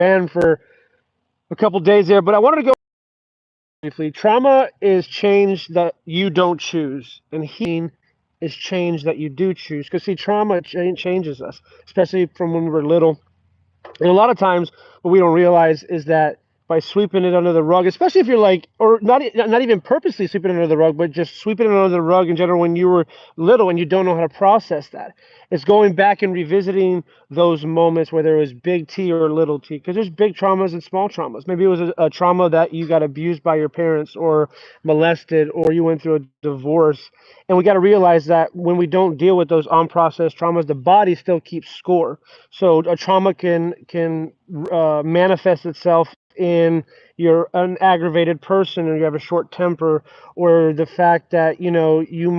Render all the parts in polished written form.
banned for a couple days there, but I wanted to go briefly. Trauma is change that you don't choose, and healing is change that you do choose. Because see, trauma changes us, especially from when we were little. And a lot of times, what we don't realize is that by sweeping it under the rug, especially if you're like, or not even purposely sweeping it under the rug, but just sweeping it under the rug in general when you were little and you don't know how to process that. It's going back and revisiting those moments, whether it was big T or little T, because there's big traumas and small traumas. Maybe it was a trauma that you got abused by your parents or molested, or you went through a divorce. And we got to realize that when we don't deal with those unprocessed traumas, the body still keeps score. So a trauma can manifest itself in you're an aggravated person, or you have a short temper, or the fact that you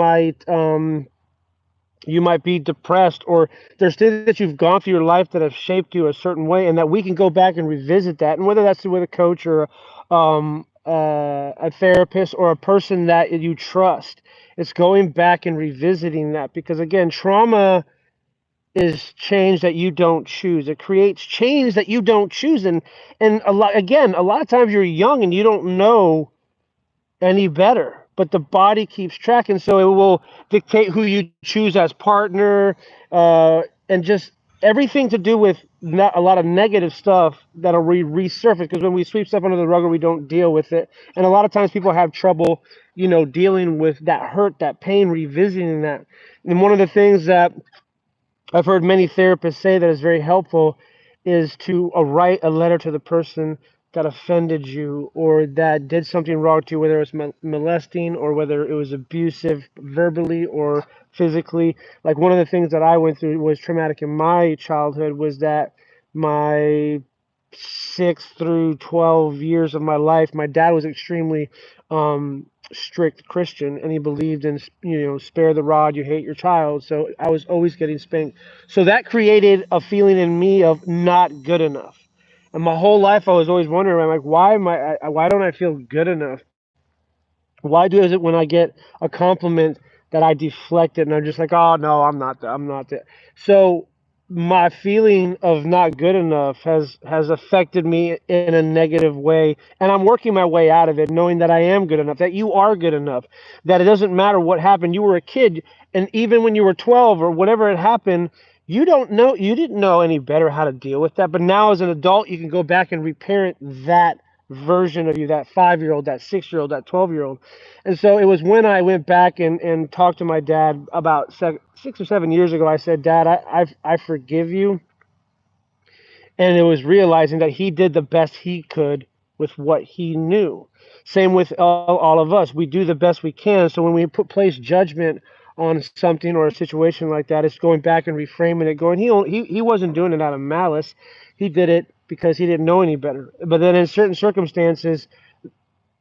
might be depressed, or there's things that you've gone through your life that have shaped you a certain way, and that we can go back and revisit that, and whether that's with a coach or a therapist or a person that you trust, it's going back and revisiting that, because again, trauma is change that you don't choose. It creates change that you don't choose, and a lot of times you're young and you don't know any better, but the body keeps track, and so it will dictate who you choose as partner, and just everything to do with not a lot of negative stuff that'll resurface, because when we sweep stuff under the rug or we don't deal with it, and a lot of times people have trouble, dealing with that hurt, that pain, revisiting that. And one of the things that I've heard many therapists say that is very helpful is to write a letter to the person that offended you or that did something wrong to you, whether it was molesting or whether it was abusive verbally or physically. Like one of the things that I went through was traumatic in my childhood was that my 6 through 12 years of my life, my dad was extremely strict Christian, and he believed in, spare the rod, you hate your child. So I was always getting spanked. So that created a feeling in me of not good enough. And my whole life I was always wondering, I'm like, why don't I feel good enough? Why do is it when I get a compliment that I deflect it and I'm just like, oh no, I'm not that. So my feeling of not good enough has affected me in a negative way, and I'm working my way out of it, knowing that I am good enough, that you are good enough, that it doesn't matter what happened. You were a kid, and even when you were 12 or whatever had happened, you didn't know any better how to deal with that. But now as an adult, you can go back and reparent that version of you, that 5-year-old, that 6-year-old, that 12-year-old. And so it was when I went back and talked to my dad about 6 or 7 years ago. I said, Dad, I forgive you. And it was realizing that he did the best he could with what he knew. Same with all of us. We do the best we can. So when we place judgment on something or a situation like that, it's going back and reframing it, going, he wasn't doing it out of malice. He did it because he didn't know any better. But then in certain circumstances,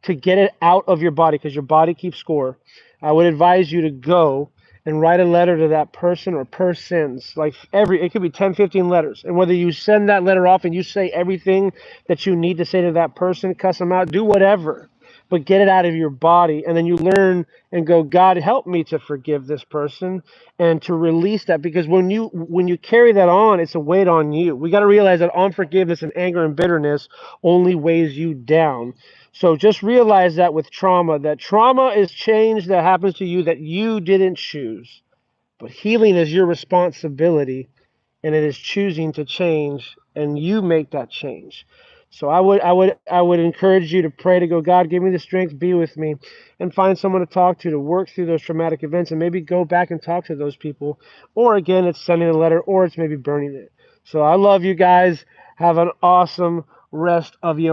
to get it out of your body, because your body keeps score, I would advise you to go and write a letter to that person or persons. Like it could be 10, 15 letters. And whether you send that letter off and you say everything that you need to say to that person, cuss them out, do whatever, but get it out of your body. And then you learn and go, God, help me to forgive this person and to release that. Because when you carry that on, it's a weight on you. We got to realize that unforgiveness and anger and bitterness only weighs you down. So just realize that with trauma, that trauma is change that happens to you that you didn't choose. But healing is your responsibility, and it is choosing to change, and you make that change. So I would encourage you to pray, to go, God, give me the strength, be with me, and find someone to talk to work through those traumatic events, and maybe go back and talk to those people. Or again, it's sending a letter, or it's maybe burning it. So I love you guys. Have an awesome rest of your